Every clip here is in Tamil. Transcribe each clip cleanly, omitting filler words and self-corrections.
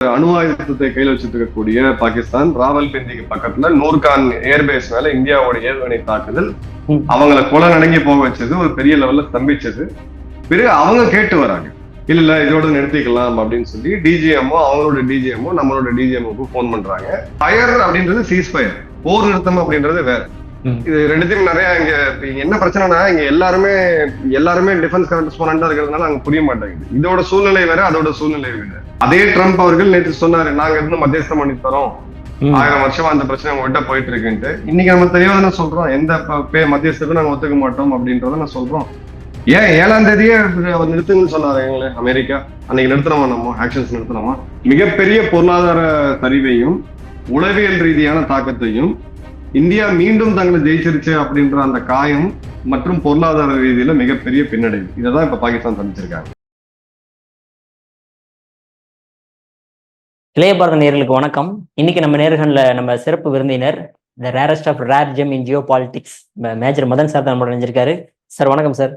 அணு ஆயுதத்தை கையில் வச்சுட்டு இருக்கக்கூடிய பாகிஸ்தான் ராவல்பிண்டிக்கு பக்கத்துல நூர்கான் ஏர்பேஸ் மேல இந்தியாவோட ஏவுகணை தாக்குதல் அவங்களை கொலை நடங்கி போக வச்சது, ஒரு பெரிய லெவல்ல ஸ்தம்பிச்சது. பிறகு அவங்க கேட்டு வராங்க, இல்ல இதோட நிறுத்திக்கலாம் அப்படின்னு சொல்லி டிஜிஎம்ஓ அவங்களோட டிஜிஎம்ஓ நம்மளோட டிஜிஎம்ஓக்கு போன் பண்றாங்க. ஃபயர் அப்படின்றது சீஸ் ஃபயர், போர் நிறுத்தம் அப்படின்றது வேற. இது ரெண்டுத்தையும் நிறைய இங்க என்ன பிரச்சனைனா, இங்க எல்லாருமே டிஃபென்ஸ் கரஸ்பாண்டா இருக்கிறதுனால அங்க புரிய மாட்டாங்க. இதோட சூழ்நிலை வேற, அதோட சூழ்நிலை வேற. அதே ட்ரம்ப் அவர்கள் நேற்று சொன்னாரு, நாங்க இருந்து மத்தியஸ்தம் பண்ணி தரோம், 1000 வருஷமா அந்த பிரச்சனை உங்ககிட்ட போயிட்டு இருக்குன்ட்டு. இன்னைக்கு நம்ம தெளிவாக சொல்றோம், எந்த மத்தியஸ்தத்துக்கும் நாங்க ஒத்துக்க மாட்டோம் அப்படின்றத நான் சொல்றோம். ஏன் 7ஆம் தேதியே அவர் நிறுத்துங்கன்னு சொன்னாரு எங்களே அமெரிக்கா. அன்னைக்கு நிறுத்தணுமா, நம்ம ஆக்ஷன்ஸ் நிறுத்தணுமா? மிகப்பெரிய பொருளாதார சரிவையும் உளவியல் ரீதியான தாக்கத்தையும், இந்தியா மீண்டும் தங்களை ஜெயிச்சிருச்சு அப்படின்ற அந்த காயம் மற்றும் பொருளாதார ரீதியில மிகப்பெரிய பின்னடைவு, இதைதான் இப்ப பாகிஸ்தான் சந்திச்சிருக்காங்க. இளைய பாரத நேயர்களுக்கு வணக்கம். இன்னைக்கு நம்ம நேர்களில் நம்ம சிறப்பு விருந்தினர், the rarest of rare gem in geopolitics, major Madan sir தான் நம்மளோட நினைஞ்சிருக்காரு. சார் வணக்கம் சார்.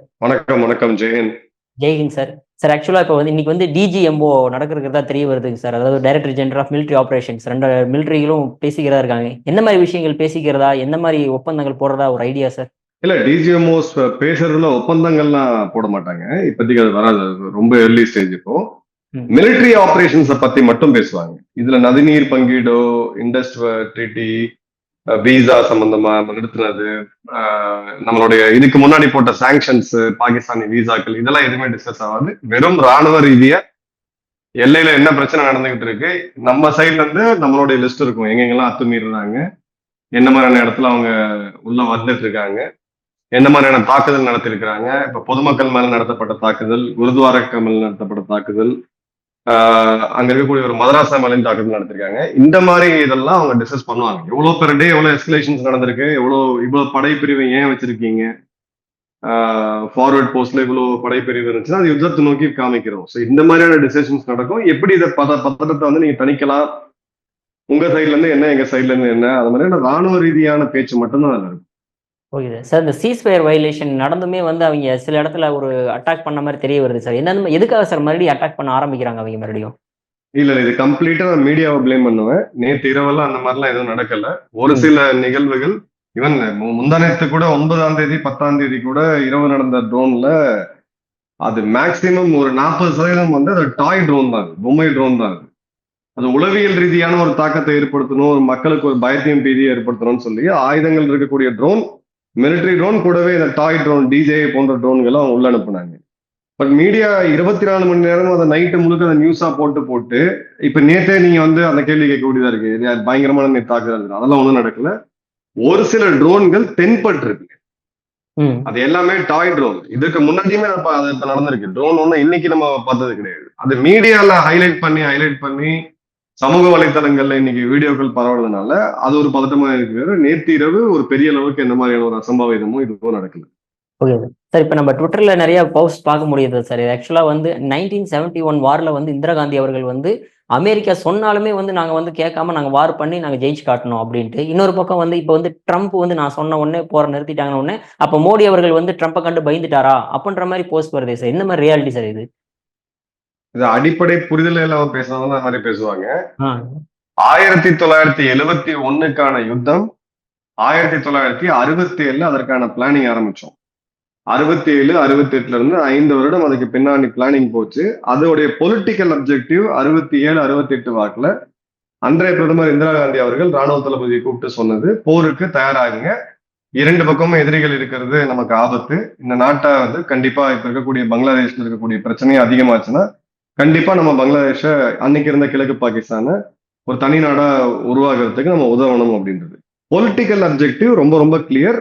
வணக்கம் ஜெயஹிந்த். ஜெய்ஹிந்த் சார். சார் ஆக்சுவலாக இப்போ இன்னைக்கு டிஜிஎம்ஓ நடக்கிறதா தெரிய வருதுங்க சார். அதாவது director general of military operations, 2 மிலிட்ரிகளும் பேசிக்கிறதா இருக்காங்க. எந்த மாதிரி விஷயங்கள் பேசிக்கிறதா, எந்த மாதிரி ஒப்பந்தங்கள் போடுறதா ஒரு ஐடியா சார்? இல்ல, டிஜிஎம்ஓஸ் பேசுறதுல ஒப்பந்தங்கள்லாம் போட மாட்டாங்க இப்போதைக்கு, அது வராது, ரொம்ப ஏர்லி ஸ்டேஜ். இப்போ மிலிட்ரி ஆபரேஷன்ஸை பத்தி மட்டும் பேசுவாங்க. இதுல நதிநீர் பங்கீடோ, இண்டஸ்ட்ரியல் ட்ரீட்டி, விசா சம்பந்தமா நிறுத்தினது, நம்மளுடைய இதுக்கு முன்னாடி போட்ட சாங்ஷன்ஸ், பாகிஸ்தானி விசாக்கள், இதெல்லாம் எதுவுமே டிஸ்கஸ் ஆகாது. வெறும் ராணுவ ரீதியா எல்லையில என்ன பிரச்சனை நடந்துகிட்டு இருக்கு, நம்ம சைட்ல இருந்து நம்மளுடைய லிஸ்ட் இருக்கும், எங்கெங்கெல்லாம் அத்துமீறாங்க, என்ன மாதிரியான இடத்துல அவங்க உள்ள வந்துட்டு இருக்காங்க, என்ன மாதிரியான தாக்குதல் நடத்திருக்கிறாங்க. இப்ப பொதுமக்கள் மேல நடத்தப்பட்ட தாக்குதல், குருத்வாரா மேல நடத்தப்பட்ட தாக்குதல், அங்க இருக்கக்கூடிய ஒரு மதராசா மேலையும் தாக்குதல் நடத்திருக்காங்க. இந்த மாதிரி இதெல்லாம் அவங்க டிஸ்கஸ் பண்ணுவாங்க. எவ்வளவு பெர் டே எவ்வளவு எஸ்கலேஷன்ஸ் நடந்திருக்கு, இவ்வளவு படைப்பிரிவு ஏன் வச்சிருக்கீங்க, ஃபார்வர்ட் போஸ்ட்ல இவ்வளவு படைப்பிரிவு இருந்துச்சுன்னா அது யுத்தத்தை நோக்கி காமிக்கிறோம். ஸோ இந்த மாதிரியான டிசிஷன்ஸ் நடக்கும். எப்படி இதை பதட்டத்தை நீங்க தணிக்கலாம், உங்க சைட்ல இருந்து என்ன, எங்க சைட்ல இருந்து என்ன, அது மாதிரியான ராணுவ ரீதியான பேச்சு மட்டும்தான் அதுல இருக்கும். Okay sir. இந்த சீஸ்ஃபயர் வயலேஷன் நடந்துமே அவங்க சில இடத்துல ஒரு அட்டாக் பண்ண மாதிரி தெரிய வருது சார். என்ன, எதுக்காக சார் மறுபடியும் அட்டாக் பண்ண ஆரம்பிக்கிறாங்க அவங்க மறுபடியும்? இல்ல, இது கம்ப்ளீட்டா நான் மீடியாவை பிளேம் பண்ணுவேன். நேற்று இரவெல்லாம் அந்த மாதிரிலாம் எதுவும் நடக்கல. ஒரு சில நிகழ்வுகள், ஈவன் முந்தானத்து கூட 9ஆம் தேதி 10ஆம் தேதி கூட இரவு நடந்த ட்ரோன்ல அது மேக்சிமம் ஒரு 40% அது டாய் ட்ரோன் தான், பொம்மை ட்ரோன் தான். அது உளவியல் ரீதியான ஒரு தாக்கத்தை ஏற்படுத்தணும், ஒரு மக்களுக்கு ஒரு பயத்தையும் பீதியை ஏற்படுத்தணும்னு சொல்லி ஆயுதங்கள் இருக்கக்கூடிய ட்ரோன், மிலிட்டரி ட்ரோன் கூடவே இந்த டாய் ட்ரோன், டிஜே போன்ற ட்ரோன்களை அவங்க உள்ள அனுப்புனாங்க. பட் மீடியா 24 மணி நேரம் அதை நைட்டு முழுக்க அதை நியூஸா போட்டு இப்ப நேற்றே நீங்க அந்த கேள்வி கேட்கக்கூடியதா இருக்கு, பயங்கரமான தாக்குதல், அதெல்லாம் ஒண்ணும் நடக்கல. ஒரு சில ட்ரோன்கள் தென்பட்டு இருக்கு, அது எல்லாமே டாய் ட்ரோன். இதுக்கு முன்னாடியுமே அது நடந்திருக்கு. ட்ரோன் ஒண்ணு இன்னைக்கு நம்ம பார்த்தது கிடையாது. அது மீடியால ஹைலைட் பண்ணி சமூக வலைத்தளங்கள்ல இன்னைக்கு வீடியோக்கள் பரவுறதுனால அது ஒரு பதட்டமா இருக்கு. நேற்று இரவு ஒரு பெரிய அளவுக்கு என்ன மாதிரியான ஒரு அசம்பாவிதமும் இதுவும் நடக்கல. Okay sir. இப்ப நம்ம ட்விட்டர்ல நிறைய போஸ்ட் பார்க்க முடியுது சார். ஆக்சுவலா 1971 வார்ல இந்திரா காந்தி அவர்கள் அமெரிக்கா சொன்னாலுமே நாங்க கேட்காம நாங்க வார் பண்ணி நாங்க ஜெயிச்சு காட்டணும் அப்படின்ட்டு. இன்னொரு பக்கம் இப்ப ட்ரம்ப் நான் சொன்ன உடனே போற நிறுத்திட்டாங்கன்னு உடனே அப்ப மோடி அவர்கள் ட்ரம்ப்பை கண்டு பயந்துட்டாரா அப்படின்ற மாதிரி போஸ்ட் வருது சார். என்ன மாதிரி ரியாலிட்டி சார் இது? இது அடிப்படை புரிதல் எல்லாம் பேசுறவங்க மாதிரி பேசுவாங்க. 1971க்கான யுத்தம் 1967 அதற்கான பிளானிங் ஆரம்பிச்சோம். 67, 68ல இருந்து 5 வருடம் அதுக்கு பின்னாடி பிளானிங் போச்சு. அதோடைய பொலிட்டிக்கல் அப்ஜெக்டிவ் 67, 68 வாக்குல அன்றைய பிரதமர் இந்திரா காந்தி அவர்கள் ராணுவ தளபதியை கூப்பிட்டு சொன்னது, போருக்கு தயாராகுங்க, 2 பக்கமும் எதிரிகள் இருக்கிறது நமக்கு ஆபத்து, இந்த நாட்டை கண்டிப்பா இப்ப இருக்கக்கூடிய பங்களாதேஷ்ல இருக்கக்கூடிய பிரச்சனையே அதிகமாச்சுன்னா கண்டிப்பா நம்ம பங்களாதேஷ, அன்னைக்கு இருந்த கிழக்கு பாகிஸ்தான ஒரு தனி நாடா உருவாகிறதுக்கு நம்ம உதவணும் அப்படின்றது. பொலிட்டிக்கல் அப்ஜெக்டிவ் ரொம்ப ரொம்ப கிளியர்.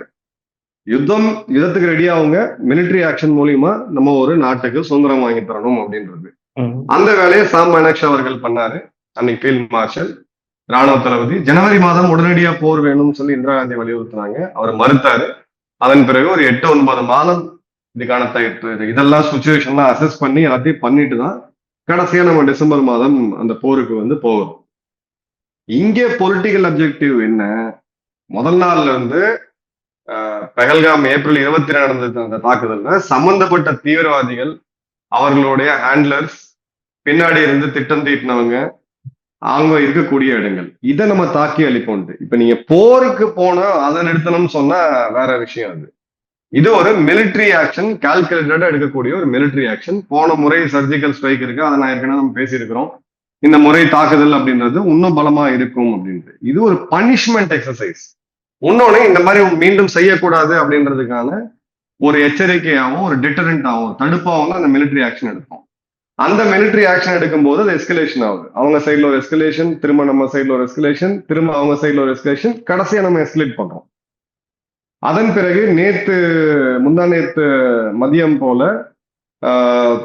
யுத்தத்துக்கு ரெடி ஆகுங்க, மிலிட்டரி ஆக்ஷன் மூலியமா நம்ம ஒரு நாட்டுக்கு சுதந்திரம் வாங்கி தரணும் அப்படின்றது. அந்த வேலையை சாம் மானெக்ஷா அவர்கள் பண்ணாரு. அன்னைக்கு ஃபீல்ட் மார்ஷல், ராணுவ தளபதி. ஜனவரி மாதம் உடனடியா போர் வேணும்னு சொல்லி இந்திரா காந்தி வலியுறுத்தினாங்க, அவர் மறுத்தாரு. அதன் பிறகு ஒரு 8-9 மாதம் இதுக்கான இதெல்லாம் சுச்சுவேஷன்லாம் அசஸ் பண்ணி எல்லாத்தையும் பண்ணிட்டு தான் கடைசியா நம்ம டிசம்பர் மாதம் அந்த போருக்கு போகும். இங்கே பொலிட்டிக்கல் அப்ஜெக்டிவ் என்ன, முதல் நாள்ல இருந்து பெஹல்காம் ஏப்ரல் 20 நடந்த அந்த தாக்குதல்ல சம்பந்தப்பட்ட தீவிரவாதிகள், அவர்களுடைய ஹேண்ட்லர்ஸ், பின்னாடி இருந்து திட்டம் தீட்டினவங்க, அவங்க இருக்கக்கூடிய இடங்கள், இதை நம்ம தாக்கி அழிப்போம்ட்டு. இப்ப நீங்க போருக்கு போனா அதை நிறுத்தணும்னு சொன்னா வேற விஷயம் அது. இது ஒரு மிலிட்டரி ஆக்ஷன், கால்குலேட்டடா எடுக்கக்கூடிய ஒரு மிலிட்டரி ஆக்ஷன். போன முறை சர்ஜிக்கல் ஸ்ட்ரைக் இருக்கு, அதை நான் ஏற்கனவே நம்ம பேசியிருக்கிறோம். இந்த முறை தாக்குதல் அப்படின்றது இன்னும் பலமா இருக்கும் அப்படின்ட்டு. இது ஒரு பனிஷ்மெண்ட் எக்ஸசைஸ். இன்னொன்னு, இந்த மாதிரி மீண்டும் செய்யக்கூடாது அப்படின்றதுக்கான ஒரு எச்சரிக்கையாகவும் ஒரு டிட்டரண்டாகவும் தடுப்பாகவும் தான் அந்த மிலிட்டரி ஆக்ஷன் எடுப்போம். அந்த மிலிட்டரி ஆக்ஷன் எடுக்கும்போது அது எஸ்கலேஷன் ஆகுது. அவங்க சைட்ல ஒரு எஸ்கலேஷன், திரும்ப நம்ம சைட்ல ஒரு எஸ்கலேஷன், திரும்ப அவங்க சைட்ல ஒரு எஸ்கலேஷன், கடைசியா நம்ம எஸ்கலேட் பண்றோம். அதன் பிறகு முந்தா நேத்து மதியம் போல ஆஹ்,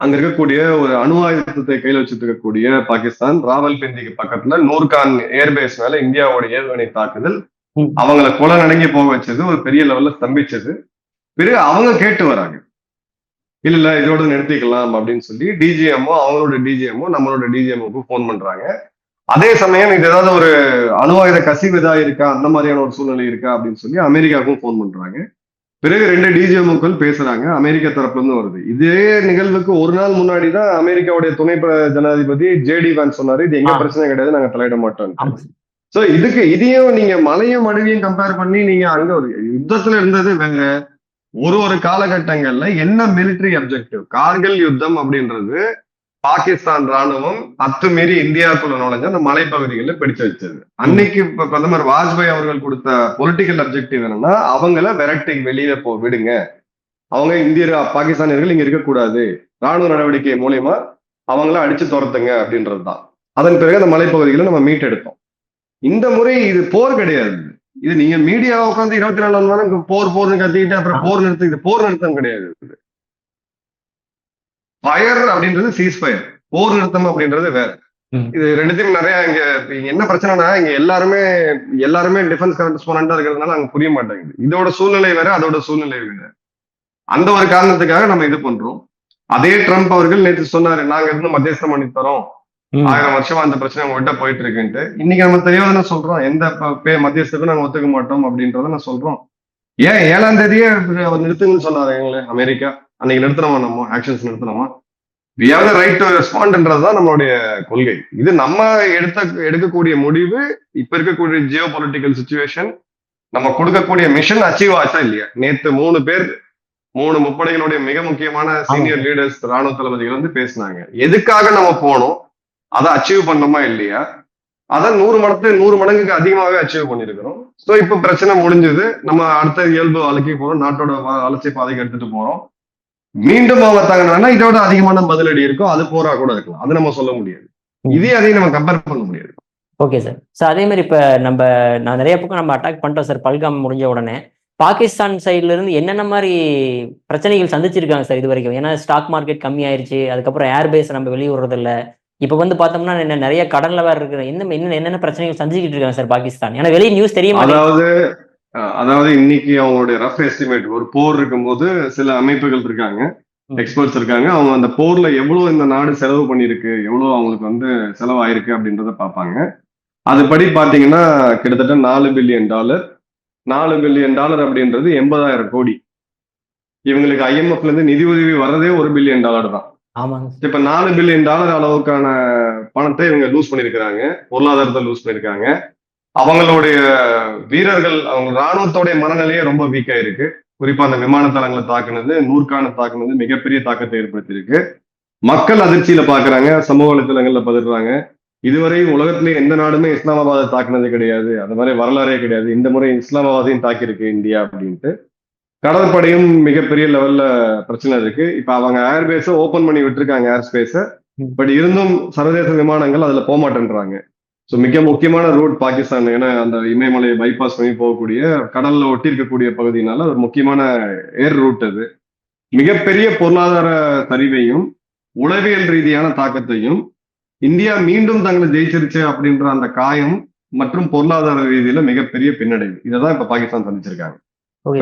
அங்க இருக்கக்கூடிய ஒரு அணு ஆயுதத்தை கையில் வச்சுட்டு இருக்கக்கூடிய பாகிஸ்தான் ராவல்பிண்டிக்கு பக்கத்துல நூர்கான் ஏர்பேஸ் மேல இந்தியாவோட ஏவுகணை தாக்குதல் அவங்களை கொலை நடுங்கி போக வச்சது, ஒரு பெரிய லெவல்ல ஸ்தம்பிச்சது. பிறகு அவங்க கேட்டு வராங்க, இல்ல இதோட நிறுத்திக்கலாம் அப்படின்னு சொல்லி டிஜிஎம்ஓ, அவங்களோட டிஜிஎம்ஓ நம்மளோட டிஜிஎம்ஓக்கு போன் பண்றாங்க. அதே சமயம் இது ஏதாவது ஒரு அணு ஆயுத கசிவு இருக்கா, அந்த மாதிரியான ஒரு சூழ்நிலை இருக்கா அப்படின்னு சொல்லி அமெரிக்காவுக்கும் போன் பண்றாங்க. பிறகு 2 டிஜிஎம்ஓக்கள் பேசுறாங்க, அமெரிக்க தரப்புல இருந்து வருது. இதே நிகழ்வுக்கு ஒரு நாள் முன்னாடி தான் அமெரிக்காவுடைய துணை ஜனாதிபதி ஜேடி வான்ஸ் சொன்னாரு, இது எங்க பிரச்சனை கிடையாது, நாங்க தலையிட மாட்டோம். சோ இதையும் நீங்க மலையும் அடவியும் கம்பேர் பண்ணி நீங்க அங்க ஒரு யுத்தத்துல இருந்தது வேற. ஒரு காலகட்டங்கள்ல என்ன மிலிட்டரி அப்ஜெக்டிவ், கார்கில் யுத்தம் அப்படின்றது பாகிஸ்தான் ராணுவம் அத்துமீறி இந்தியாவுக்குள்ள நுழைஞ்ச அந்த மலைப்பகுதிகளில் பிடிச்சு வச்சது. அன்னைக்கு பிரதமர் வாஜ்பாய் அவர்கள் கொடுத்த பொலிட்டிக்கல் அப்ஜெக்டிவ் என்னன்னா, அவங்கள விரட்டி வெளியில விடுங்க, அவங்க பாகிஸ்தானியர்கள் இங்க இருக்கக்கூடாது, ராணுவ நடவடிக்கை மூலியமா அவங்கள அடிச்சு துரத்துங்க அப்படின்றதுதான். அதன் பிறகு அந்த மலைப்பகுதிகளை நம்ம மீட்டெடுத்தோம். இந்த முறை இது போர் கிடையாது. இது நீங்க மீடியா உட்காந்து 24 மணி நேரம் போர்னு கத்திக்கிட்டு அப்புறம் போர் நிறுத்தம், இது போர் நிறுத்தம் கிடையாது. ஃபயர் அப்படின்றது சீஸ் ஃபயர், போர் நிறுத்தம் அப்படின்றது வேற. இது ரெண்டுத்தையும் நிறைய இங்க என்ன பிரச்சனைனா, இங்க எல்லாருமே டிஃபென்ஸ் கரஸ்பாண்டா இருக்கிறதுனால அங்க புரிய மாட்டேங்குது. இதோட சூழ்நிலை வேற, அதோட சூழ்நிலை வேற. அந்த ஒரு காரணத்துக்காக நம்ம இது பண்றோம். அதே ட்ரம்ப் அவர்கள் நேற்று சொன்னாரு, நாங்க இருந்து மத்தியஸ்தம் பண்ணி தரோம், 1000 வருஷமா அந்த பிரச்சனை உங்ககிட்ட போயிட்டு இருக்குன்ட்டு. இன்னைக்கு நம்ம தெளிவாக சொல்றோம், எந்த மத்தியஸ்தத்துக்கும் நாங்க ஒத்துக்க மாட்டோம் அப்படின்றத நான் சொல்றோம். ஏன் 7ஆம் தேதியே நிறுத்துங்கன்னு சொன்னாரு அமெரிக்கா, அன்னைக்கு நிறுத்தணுமா, நம்ம ஆக்ஷன்ஸ் நிறுத்தணுமா? we have the right to respondன்றதுதான் நம்மளுடைய கொள்கை. இது நம்ம எடுக்கக்கூடிய முடிவு. இப்ப இருக்கக்கூடிய ஜியோ பொலிட்டிக்கல் சுச்சுவேஷன், நம்ம கொடுக்கக்கூடிய மிஷன் அச்சீவ் ஆச்சா இல்லையா? நேத்து 3 முப்படைகளுடைய மிக முக்கியமான சீனியர் லீடர்ஸ், ராணுவ தளபதிகள் வந்து பேசினாங்க. எதுக்காக நம்ம போனோம், அதை அச்சீவ் பண்ணோமா இல்லையா? அதை 100 மடங்குக்கு அதிகமாகவே அச்சீவ் பண்ணிருக்கிறோம். சோ இப்ப பிரச்சனை முடிஞ்சது, நம்ம அடுத்த இயல்பு வாழ்க்கை போறோம், நாட்டோட வளர்ச்சி பாதைக்கு எடுத்துட்டு போறோம். மீண்டும் அவங்க தாங்கினா இதோட அதிகமான பதிலடி இருக்கும், அது போரா கூட இருக்கலாம், அது நம்ம சொல்ல முடியாது. அதையும் நம்ம கம்பேர் பண்ண முடியாது. Okay sir. சார் அதே மாதிரி இப்ப நான் நிறைய பக்கம் நம்ம அட்டாக் பண்ணிட்டோம் சார். பல்காம் முடிஞ்ச உடனே பாகிஸ்தான் சைட்ல இருந்து என்னென்ன மாதிரி பிரச்சனைகள் சந்திச்சிருக்காங்க சார் இது வரைக்கும்? ஏன்னா ஸ்டாக் மார்க்கெட் கம்மி ஆயிருச்சு, அதுக்கப்புறம் ஏர்பேஸ் நம்ம வெளியே விடுறது இல்ல, இப்ப வந்து பார்த்தோம்னா நிறைய கடன்ல வேற இருக்கு, என்னென்ன பிரச்சனைகள் சந்திச்சுட்டு இருக்காங்க சார் பாகிஸ்தான்? ஏன்னா வெளியே நியூஸ் தெரியும். அதாவது இன்னைக்கு அவங்களுடைய ரஃப் எஸ்டிமேட், ஒரு போர் இருக்கும்போது சில அமைப்புகள் இருக்காங்க, எக்ஸ்பர்ட்ஸ் இருக்காங்க, அவங்க அந்த போர்ல எவ்வளவு இந்த நாடு செலவு பண்ணிருக்கு, எவ்வளவு அவங்களுக்கு வந்து செலவாயிருக்கு அப்படின்றத பார்ப்பாங்க. அதுபடி பாத்தீங்கன்னா கிட்டத்தட்ட $4 பில்லியன். $4 பில்லியன் அப்படின்றது 80,000 கோடி. இவங்களுக்கு IMF இருந்து நிதி உதவி வர்றதே $1 பில்லியன் தான். இப்ப $4 பில்லியன் அளவுக்கான பணத்தை இவங்க லூஸ் பண்ணிருக்கிறாங்க, பொருளாதாரத்தை லூஸ் பண்ணிருக்காங்க. அவங்களுடைய வீரர்கள், அவங்க ராணுவத்தோடைய மனநிலையே ரொம்ப வீக்கா இருக்கு. குறிப்பா அந்த விமான தளங்களை தாக்குனது, நூர்கானை தாக்குனது மிகப்பெரிய தாக்கத்தை ஏற்படுத்தியிருக்கு. மக்கள் அதிர்ச்சியில பாக்குறாங்க, சமூக வலைத்தளங்கள்ல பதறாங்க. இதுவரை உலகத்திலே எந்த நாடுமே இஸ்லாமாபாத்தை தாக்குனது கிடையாது, அந்த மாதிரி வரலாறே கிடையாது, இந்த முறை இஸ்லாமாபாத்தையும் தாக்கியிருக்கு இந்தியா அப்படின்ட்டு. கடற்படையும் மிகப்பெரிய லெவல்ல பிரச்சனை இருக்கு. இப்ப அவங்க ஏர்பேஸை ஓபன் பண்ணி விட்டுருக்காங்க, ஏர் ஸ்பேஸ. பட் இருந்தும் சர்வதேச விமானங்கள் அதுல போக மாட்டேன்றாங்க. ஸோ மிக முக்கியமான ரூட் பாகிஸ்தான், ஏன்னா அந்த இமயமலையை பைபாஸ் பண்ணி போகக்கூடிய, கடல்ல ஒட்டி இருக்கக்கூடிய பகுதியினால ஒரு முக்கியமான ஏர் ரூட் அது. மிகப்பெரிய பொருளாதார சரிவையும் உளவியல் ரீதியான தாக்கத்தையும், இந்தியா மீண்டும் தங்களை ஜெயிச்சிருச்சு அப்படின்ற அந்த காயம் மற்றும் பொருளாதார ரீதியில மிகப்பெரிய பின்னடைவு, இதைதான் இப்ப பாகிஸ்தான் சந்திச்சிருக்காங்க.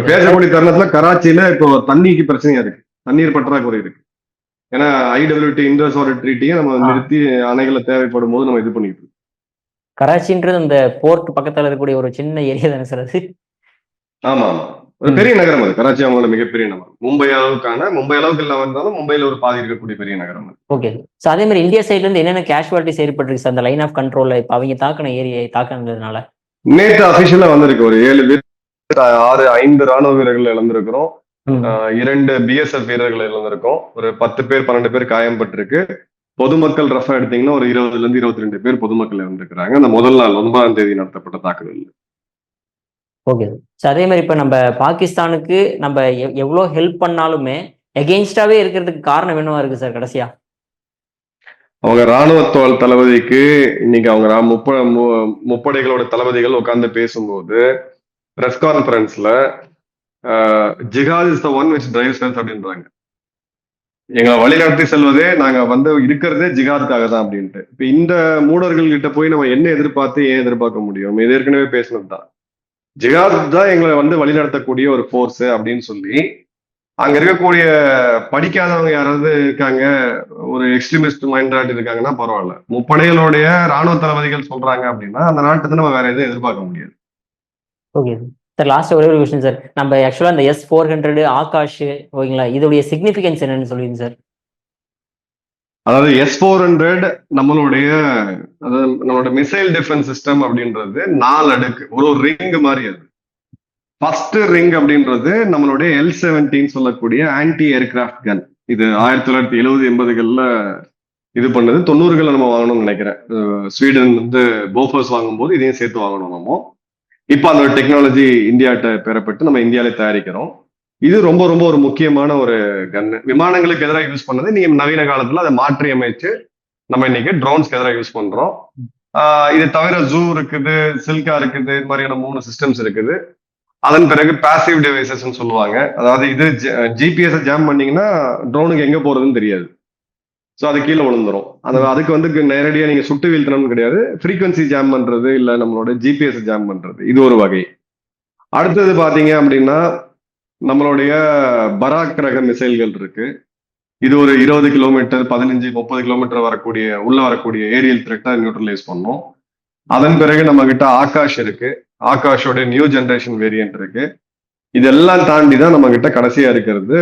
பேசக்கூடிய தருணத்துல கராச்சியில இப்போ தண்ணிக்கு பிரச்சனையா இருக்கு, தண்ணீர் பற்றாக்குறை இருக்கு. ஏன்னா IWT இண்டஸ் வாட்டர் ட்ரீட்டியை நம்ம நிறுத்தி அணைகளை தேவைப்படும் போது நம்ம இது பண்ணிட்டு இருக்கோம். கராச்சின்றது அந்த போர்ட் பக்கத்துல இருக்கக்கூடிய ஒரு சின்ன ஏரியா தானே சார் அது? ஆமா ஆமா. ஒரு பெரிய நகரம் அது. கராச்சி அவங்களோட மிகப்பெரிய நகரம். மும்பை அளவுக்கு இல்லாம இருந்தாலும் மும்பையில ஒரு பாதி இருக்கக்கூடிய பெரிய நகரம் அது. ஓகே. ஸோ அதே மாதிரி இந்தியா சைட்ல இருந்து என்னென்ன கேஷுவாலிட்டிஸ் ஏற்பட்டிருக்கு சார் அந்த லைன் ஆஃப் கண்ட்ரோல்ல இப்போ அவங்க தாக்கின ஏரியா தாக்கினதுனால? நேற்று அபிஷியலா வந்திருக்கு ஒரு 7 பேர் 5 ராணுவ வீரர்கள் இழந்திருக்கிறோம். 2 BSF வீரர்கள் இழந்திருக்கோம். ஒரு 10 பேர் 12 பேர் காயம்பட்டிருக்கு. பொதுமக்கள் ரஃபா எடுத்தீங்கன்னா ஒரு 20ல இருந்து 22 பேர் பொதுமக்கள் இறந்திருக்கிறாங்க அந்த முதல் நாள் 9ஆம் தேதி நடத்தப்பட்ட தாக்குதல். ஓகே. ஸோ அதே மாதிரி இப்போ நம்ம பாகிஸ்தானுக்கு நம்ம எவ்வளோ ஹெல்ப் பண்ணாலுமே எகெயின்ஸ்டாவே இருக்கிறதுக்கு காரணம் என்னவா இருக்கு சார் கடைசியா? அவங்க ராணுவ தளபதிக்கு இன்னைக்கு அவங்க முப்படைகளோட தளபதிகள் உட்கார்ந்து பேசும்போது பிரஸ் கான்ஃபரன்ஸ்ல jihad is the one which drives us அப்படின்றாங்க. எங்களை வழிநடத்தி செல்வதே நாங்க இருக்கிறதே ஜிஹாதுக்காக தான் அப்படின்ட்டு. இப்ப இந்த மூடர்கள் கிட்ட போய் நம்ம என்ன எதிர்பார்த்து ஏன் எதிர்பார்க்க முடியும்? இது ஏற்கனவே பேசினதுதான். ஜிஹாத் தான் எங்களை வழிநடத்தக்கூடிய ஒரு போர்ஸ் அப்படின்னு சொல்லி அங்க இருக்கக்கூடிய படிக்காதவங்க யாராவது இருக்காங்க, ஒரு எக்ஸ்ட்ரீமிஸ்ட் மைண்ட் இருக்காங்கன்னா பரவாயில்ல. முப்படைகளுடைய ராணுவ தளபதிகள் சொல்றாங்க அப்படின்னா அந்த நாட்டுக்கு நம்ம வேற எதுவும் எதிர்பார்க்க முடியாது. Okay sir. லாஸ்ட் ஒரே ஒரு கொஸ்டின் சார். நம்ம ஆக்சுவலா இந்த S-400 ஆகாஷ் ஓகேங்களா, இதோடைய சிக்னிஃபிகன்ஸ் என்னன்னு சொல்லுவீங்க சார்? அதாவது S-400 நம்மளோட மிசைல் டிஃபென்ஸ் சிஸ்டம் அப்படின்றது 4 அடுக்கு, ஒரு ரிங் மாதிரி. அது ஃபர்ஸ்ட் ரிங் அப்படின்றது நம்மளுடைய L-17 சொல்லக்கூடிய ஆன்டி ஏர்கிராஃப்ட் கன். இது 1970-80களில் இது பண்ணது. 90களில் நம்ம வாங்கணும்னு நினைக்கிறேன். ஸ்வீடன் போஃபர்ஸ் வாங்கும்போது இதையும் சேர்த்து வாங்கணும் நம்ம. இப்போ அந்த டெக்னாலஜி இந்தியாட்ட பெறப்பட்டு நம்ம இந்தியாவிலே தயாரிக்கிறோம். இது ரொம்ப ரொம்ப ஒரு முக்கியமான ஒரு கன். விமானங்களுக்கு எதிராக யூஸ் பண்ணது நீங்க நவீன காலத்துல அதை மாற்றி அமைச்சு நம்ம இன்னைக்கு ட்ரோன்ஸ்க்கு எதிராக யூஸ் பண்றோம். இது தவிர ஜூ இருக்குது, சில்கா இருக்குது, இது மாதிரியான 3 சிஸ்டம்ஸ் இருக்குது. அதன் பிறகு பாசிவ் டிவைசஸ் சொல்லுவாங்க. அதாவது இது ஜிபிஎஸ் ஜாம் பண்ணீங்கன்னா ட்ரோனுக்கு எங்க போறதுன்னு தெரியாது. ஸோ அது கீழே விழுந்துரும். அதுக்கு நேரடியா நீங்க சுட்டு வீழ்த்தணும்னு கிடையாது. ஃப்ரீக்வன்சி ஜாம் பண்றது இல்ல நம்மளோட ஜிபிஎஸ் ஜாம் பண்றது இது ஒரு வகை. அடுத்தது பாத்தீங்க அப்படின்னா நம்மளுடைய பராக் ரக மிசைல்கள் இருக்கு. இது ஒரு 20 கிலோமீட்டர் 15-30 கிலோமீட்டர் வரக்கூடிய ஏரியல் த்ரெட்டை நியூட்ரலைஸ் பண்ணும். அதன் பிறகு நம்ம கிட்ட ஆகாஷ் இருக்கு. ஆகாஷோட நியூ ஜெனரேஷன் வேரியன்ட் இருக்கு. இதெல்லாம் தாண்டி தான் நம்ம கிட்ட கடைசியா இருக்கிறது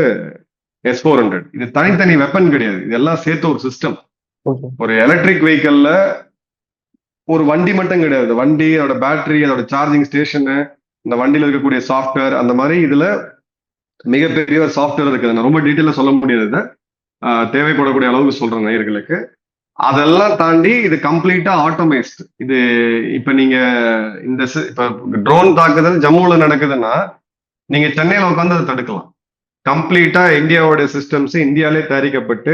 S-400. இது தனித்தனி வெப்பன் கிடையாது, இதெல்லாம் சேர்த்து ஒரு சிஸ்டம். ஒரு எலக்ட்ரிக் வெஹிக்கல்ல ஒரு வண்டி மட்டும் கிடையாது. வண்டி, அதோட பேட்டரி, அதோட சார்ஜிங் ஸ்டேஷனு, இந்த வண்டியில இருக்கக்கூடிய சாஃப்ட்வேர், அந்த மாதிரி இதுல மிகப்பெரிய ஒரு சாஃப்ட்வேர் இருக்குது. நான் ரொம்ப டீட்டெயிலா சொல்ல முடியாது, தேவைப்படக்கூடிய அளவுக்கு சொல்றேன் நேயர்களுக்கு. அதெல்லாம் தாண்டி இது கம்ப்ளீட்டா ஆட்டோமைஸ்டு. இது இப்ப நீங்க இப்ப ட்ரோன் தாக்குதல் ஜம்முல நடக்குதுன்னா நீங்க சென்னையில உட்காந்து அதை தடுக்கலாம். கம்ப்ளீட்டா இந்தியாவோட சிஸ்டம்ஸ் இந்தியாவிலே தயாரிக்கப்பட்டு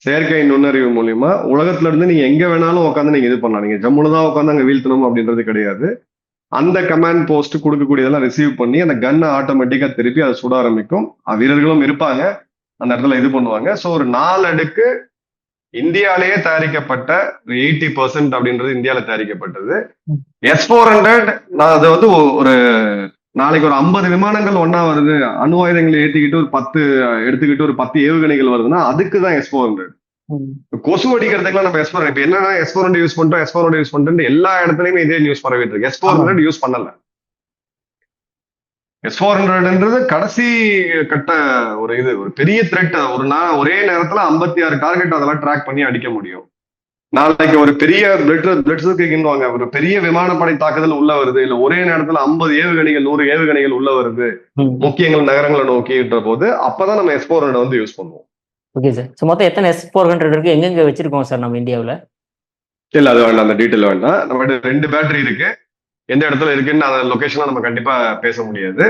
செயற்கை நுண்ணறிவு மூலியமா உலகத்துல இருந்து நீங்க எங்க வேணாலும் உட்காந்து நீங்க இது பண்ணலாம். நீங்க ஜம்முல தான் உட்காந்து அங்க வீழ்த்தணும் அப்படின்றது கிடையாது. அந்த கமாண்ட் போஸ்ட் கொடுக்கக்கூடியதெல்லாம் ரிசீவ் பண்ணி அந்த கன்னை ஆட்டோமேட்டிக்கா திருப்பி அதை சுட ஆரம்பிக்கும். வீரர்களும் இருப்பாங்க அந்த இடத்துல இது பண்ணுவாங்க. ஸோ ஒரு 4 அடுக்கு இந்தியாவிலேயே தயாரிக்கப்பட்ட 80% அப்படின்றது இந்தியாவில தயாரிக்கப்பட்டது. S-400 அது ஒரு நாளைக்கு ஒரு 50 விமானங்கள் ஒன்னா வருது, அணு ஆயுதங்களை ஏற்றிக்கிட்டு ஒரு 10 எடுத்துக்கிட்டு ஒரு 10 ஏவுகணைகள் வருதுன்னா அதுக்குதான் S-400. கொசு அடிக்கிறதுக்குலாம் நம்ம S-400 இப்ப என்னன்னா S-400 யூஸ் பண்ணிட்டு எல்லா இடத்துலயுமே இதே நியூஸ் பரவிட்டு இருக்கு. S-400 யூஸ் பண்ணல. S-400ன்றது கடைசி கட்ட ஒரு பெரிய த்ரெட். ஒரே நேரத்துல 56 டார்கெட் அதெல்லாம் ட்ராக் பண்ணி அடிக்க முடியும். நாளைக்கு ஒரு பெரிய ஒரு பெரிய விமானப்படை தாக்குதல் உள்ள வருது, இல்ல ஒரே நேரத்துல 50 ஏவுகணைகள் 100 ஏவுகணைகள் உள்ள வருது முக்கியங்கள் நகரங்களை நோக்கின்ற போது அப்பதான் நம்ம S-400 யூஸ் பண்ணுவோம். Okay sir. ஸோ மொத்தம் எத்தனை S-400 இருக்கு, எங்கெங்க வச்சிருக்கோம் சார் நம்ம இந்தியாவில்? இல்ல அது வேண்டாம், அந்த டீட்டெயில் வேண்டாம். நம்ம 2 பேட்டரி இருக்கு. எந்த இடத்துல இருக்குன்னு அந்த லொகேஷன்ல நம்ம கண்டிப்பா பேச முடியாது.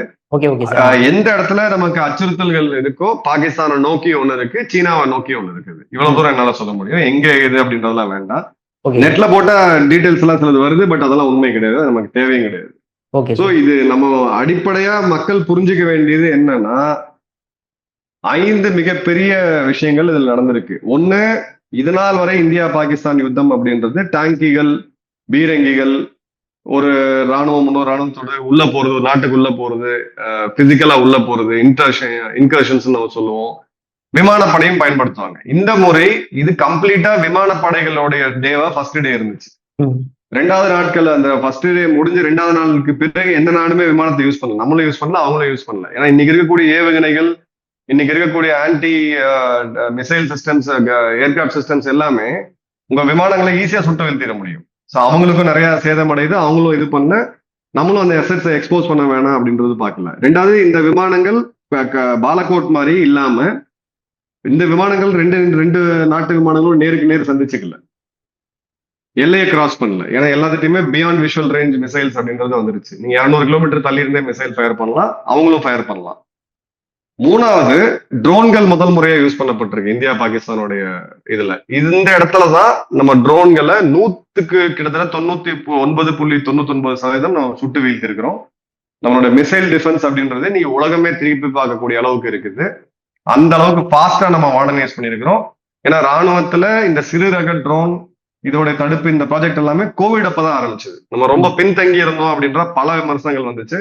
எந்த இடத்துல நமக்கு அச்சுறுத்தல்கள் இருக்கோ பாகிஸ்தானை நோக்கி ஒண்ணு இருக்கு, சீனாவை நோக்கி ஒண்ணு இருக்குது. இவ்வளவு தூரம் என்னால சொல்ல முடியும். எங்க இது அப்படின்றதெல்லாம் வேண்டாம். நெட்ல போட்டா டீடைல்ஸ் எல்லாம் சிலது வருது, பட் அதெல்லாம் உண்மை கிடையாது, நமக்கு தேவையும் கிடையாது. சோ இது நம்ம அடிப்படையா மக்கள் புரிஞ்சுக்க வேண்டியது என்னன்னா 5 மிகப்பெரிய விஷயங்கள் இதுல நடந்திருக்கு. ஒண்ணு, இதனால் வரை இந்தியா பாகிஸ்தான் யுத்தம் அப்படின்றது டாங்கிகள், பீரங்கிகள், ஒரு ராணுவம் இன்னொரு ராணுவத்தோட உள்ள போறது, ஒரு நாட்டுக்குள்ள போறது, பிசிக்கலா உள்ள போறது, இன்கர்ஷன்ஸ் நம்ம சொல்லுவோம். விமானப்படையும் பயன்படுத்துவாங்க. இந்த முறை இது கம்ப்ளீட்டா விமானப்படைகளுடைய டேவா ஃபர்ஸ்ட் டே இருந்துச்சு. 2வது நாட்கள் அந்த ஃபர்ஸ்ட் டே முடிஞ்சு 2வது நாளுக்கு பிறகு எந்த நாடுமே விமானத்தை யூஸ் பண்ணல. நம்மளும் யூஸ் பண்ணல, அவங்களும் யூஸ் பண்ணல. ஏன்னா இன்னைக்கு இருக்கக்கூடிய ஏவுகணைகள், இன்னைக்கு இருக்கக்கூடிய anti missile systems, aircraft systems எல்லாமே உங்க விமானங்களை ஈஸியா சுட்டு வீழ்த்திட முடியும். ஸோ அவங்களுக்கும் நிறைய சேதமடையுது, அவங்களும் இது பண்ண, நம்மளும் அந்த எசட்ஸை எக்ஸ்போஸ் பண்ண வேணாம் அப்படின்றது பார்க்கல. 2வது இந்த விமானங்கள் பாலக்கோட் மாதிரி இல்லாம இந்த விமானங்கள் ரெண்டு நாட்டு விமானங்களும் நேருக்கு நேர் சந்திச்சுக்கல, எல்லையை கிராஸ் பண்ணல. ஏன்னா எல்லாத்துட்டையுமே பியாண்ட் விஷுவல் ரேஞ்ச் மிசைல்ஸ் அப்படின்றது வந்துருச்சு. நீங்க 200 கிலோமீட்டர் தள்ளி இருந்தே மிசைல் ஃபயர் பண்ணலாம், அவங்களும் ஃபயர் பண்ணலாம். 3வது ட்ரோன்கள் முதல் முறையா யூஸ் பண்ணப்பட்டிருக்கு இந்தியா பாகிஸ்தானுடைய இதுல. இந்த இடத்துலதான் நம்ம ட்ரோன்களை 100க்கு கிட்டத்தட்ட 99.99% நம்ம சுட்டு வீழ்த்தி இருக்கிறோம். நம்மளோட மிசைல் டிஃபென்ஸ் அப்படின்றது நீங்க உலகமே திருப்பி பார்க்கக்கூடிய அளவுக்கு இருக்குது. அந்த அளவுக்கு ஃபாஸ்டா நம்ம மாடர்னைஸ் பண்ணியிருக்கிறோம். ஏன்னா ராணுவத்துல இந்த சிறு ரக ட்ரோன் இதோட தடுப்பு இந்த ப்ராஜெக்ட் எல்லாமே கோவிட் அப்பதான் ஆரம்பிச்சது. நம்ம ரொம்ப பின்தங்கி இருந்தோம் அப்படின்ற பல விமர்சனங்கள் வந்துச்சு.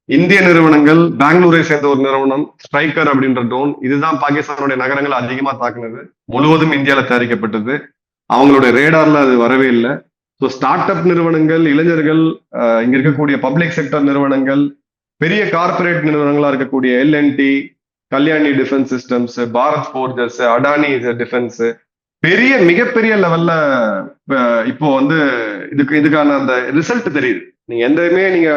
இந்திய நிறுவனங்கள், பெங்களூரை சேர்ந்த ஒரு நிறுவனம் ஸ்ட்ரைக்கர் அப்படின்ற ட்ரோன், இதுதான் பாகிஸ்தானுடைய நகரங்கள் அதிகமா தாக்குனது. முழுவதும் இந்தியாவில் தயாரிக்கப்பட்டது. அவங்களுடைய ரேடார்ல அது வரவே இல்லை. ஸோ ஸ்டார்ட் அப் நிறுவனங்கள், இளைஞர்கள், இங்க இருக்கக்கூடிய பப்ளிக் செக்டர் நிறுவனங்கள், பெரிய கார்பரேட் நிறுவனங்களா இருக்கக்கூடிய LNT, Kalyani defence systems, Bharat Forges, Adani defence, மிகப்பெரிய லெவல்ல இப்போ வந்து இதுக்கான அந்த ரிசல்ட் தெரியுது. நீங்க எந்தமே நீங்க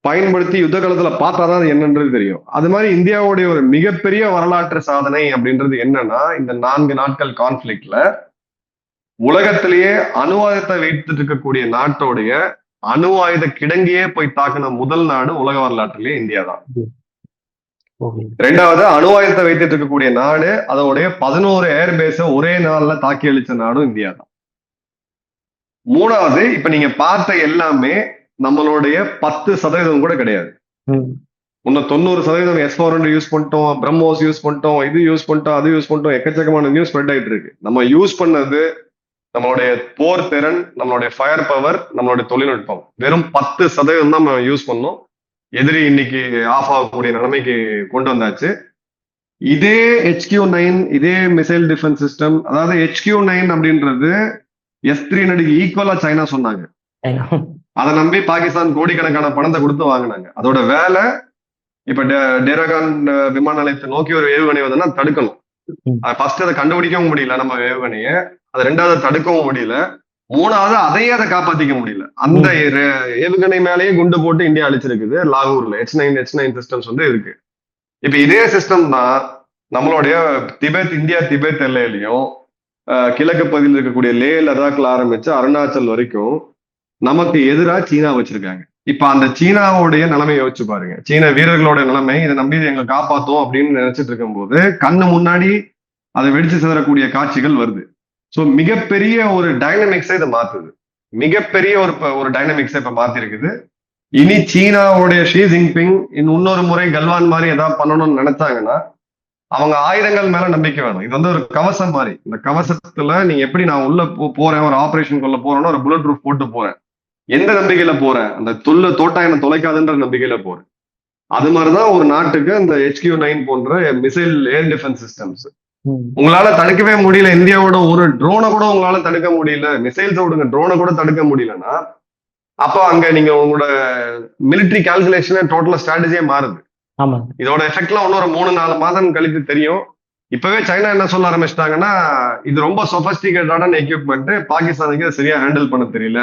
பயன்படுத்தி யுத்த காலத்துல பார்த்தாதான் அது என்னன்றது தெரியும். அது மாதிரி இந்தியாவுடைய ஒரு மிகப்பெரிய வரலாற்று சாதனை அப்படின்றது என்னன்னா, இந்த 4 நாட்கள் கான்ஃபிளிக்ட்ல உலகத்திலேயே அணு ஆயுதத்தை வைத்துட்டு இருக்கக்கூடிய நாட்டோடைய அணு ஆயுத கிடங்கியே போய் தாக்குன முதல் நாடு உலக வரலாற்றிலேயே இந்தியா தான். 2வது அணு ஆயுதத்தை வைத்துட்டு இருக்கக்கூடிய நாடு, அதோடைய 11 ஏர்பேஸ ஒரே நாள்ல தாக்கி அளிச்ச நாடும் இந்தியா தான். 3வது இப்ப நீங்க பார்த்த எல்லாமே நம்மளுடைய 10% கூட கிடையாது. இன்னும் 90% S-400 யூஸ் பண்ணிட்டோம், பிரம்மோஸ் யூஸ் பண்ணிட்டோம், இது யூஸ் பண்ணிட்டோம், அது யூஸ் பண்ணிட்டோம், எக்கச்சக்கமான நியூஸ் ஸ்ப்ரெட் ஆயிட்டு இருக்கு. நம்ம யூஸ் பண்ணது நம்மளுடைய போர் திறன், நம்மளுடைய ஃபயர் பவர், நம்மளுடைய தொழில்நுட்பம் வெறும் 10% தான் நம்ம யூஸ் பண்ணோம். எதிரி இன்னைக்கு ஆஃப் ஆகக்கூடிய நிலைமைக்கு கொண்டு வந்தாச்சு. இதே HQ-9, இதே மிசைல் டிஃபென்ஸ் சிஸ்டம், அதாவது HQ-9 அப்படின்றது S-300 ஈக்குவலா சைனா சொன்னாங்க. அதை நம்பி பாகிஸ்தான் கோடிக்கணக்கான பணத்தை கொடுத்து வாங்கினாங்க. அதோட வேலை இப்ப டேராகான் விமான நிலையத்தை நோக்கி ஒரு ஏவுகணை வந்தா தடுக்கணும். ஃபர்ஸ்ட் அதை கண்டுபிடிக்கவும் முடியல நம்ம ஏவுகணைய, அது 2வது தடுக்கவும் முடியல, 3வது அதையே அதை காப்பாத்திக்க முடியல. அந்த ஏவுகணை மேலேயே குண்டு போட்டு இந்தியா அழிச்சிருக்குது. லாகூர்ல H-9 சிஸ்டம்ஸ் வந்து இருக்கு. இப்ப இதே சிஸ்டம் தான் நம்மளுடைய இந்தியா திபெத் எல்லையிலையும் கிழக்கு பகுதியில் இருக்கக்கூடிய லே லடாக்ல ஆரம்பிச்சு அருணாச்சல் வரைக்கும் நமக்கு எதிராக சீனா வச்சிருக்காங்க. இப்ப அந்த சீனாவுடைய நிலைமை யோசிச்சு பாருங்க. சீன வீரர்களோட நிலைமை, இதை நம்பி எங்களை காப்பாத்தோம் அப்படின்னு நினைச்சிட்டு இருக்கும் போது கண்ணு முன்னாடி அதை வெடிச்சு சிதறக்கூடிய காட்சிகள் வருது. ஸோ மிகப்பெரிய ஒரு டைனமிக்ஸை இதை மாத்துது. மிகப்பெரிய ஒரு டைனமிக்ஸை இப்ப மாத்திருக்குது. இனி சீனாவுடைய ஷி ஜின்பிங் இன்னொரு முறை கல்வான் மாதிரி ஏதாவது பண்ணணும்னு நினைச்சாங்கன்னா அவங்க ஆயுதங்கள் மேல நம்பிக்கை வேணும். இது வந்து ஒரு கவசம் மாதிரி. இந்த கவசத்துல நீங்க எப்படி நான் உள்ள போறேன், ஒரு ஆபரேஷனுக்குள்ள போறேன்னா ஒரு புல்லட் ப்ரூஃப் போட்டு போறேன், எந்த நம்பிக்கையில போறேன், அந்த தோட்டா என்ன தொலைக்காதுன்ற நம்பிக்கையில போறேன். அது மாதிரிதான் ஒரு நாட்டுக்கு அந்த HQ-9 போன்ற மிசைல் ஏர் டிஃபென்ஸ் சிஸ்டம்ஸ். உங்களால தடுக்கவே முடியல, இந்தியாவோட ஒரு ட்ரோனை கூட உங்களால தடுக்க முடியல, மிசைல்ஸ் விடுங்க, ட்ரோனை கூட தடுக்க முடியலன்னா அப்போ அங்க நீங்க உங்களோட மிலிட்டரி கால்குலேஷனே டோட்டலா ஸ்ட்ராட்டஜியே மாறுது. இதோட எஃபெக்ட்லாம் இன்னொரு 3-4 மாதம் கழித்து தெரியும். இப்பவே சைனா என்ன சொல்ல ஆரம்பிச்சிட்டாங்கன்னா, இது ரொம்ப சொபஸ்டிகேட்டடான எக்யூப்மெண்ட், பாகிஸ்தானுக்கு சரியா ஹேண்டில் பண்ண தெரியல,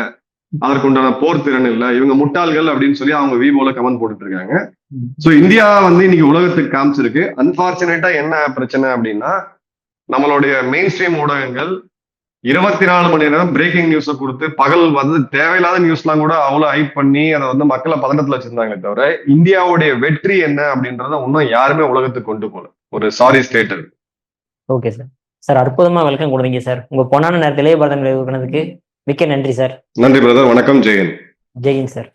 அதற்கு உண்டான போர் திறன் இல்ல, இவங்க முட்டாள்கள் அப்படின்னு சொல்லி அவங்க வீபோல கமெண்ட் போட்டுட்டு இருக்காங்க. சோ இந்தியா வந்து இன்னைக்கு உலகத்துக்கு காமிச்சிருக்கு. அன்பார்ச்சுனேட்டா என்ன பிரச்சனை அப்படின்னா, நம்மளுடைய மெயின் ஸ்ட்ரீம் ஊடகங்கள் 24 மணி நேரம் பிரேக்கிங் நியூஸை கொடுத்து பகல் வந்து தேவையில்லாத நியூஸ்லாம் கூட அவ்வளவு ஹைப் பண்ணி அதை வந்து மக்களை பதட்டத்துல வச்சிருந்தாங்களே தவிர இந்தியாவுடைய வெற்றி என்ன அப்படின்றத இன்னும் யாருமே உலகத்துக்கு கொண்டு போல. ஒரு sorry state. Okay sir. Sir அற்புதமா விளக்கம் கொடுத்தீங்க சார். உங்க பொன்னான நேரத்திலே பரதம் மிக்க நன்றி சார். நன்றி பிரதர். வணக்கம். ஜெயன். ஜெயின் சார்.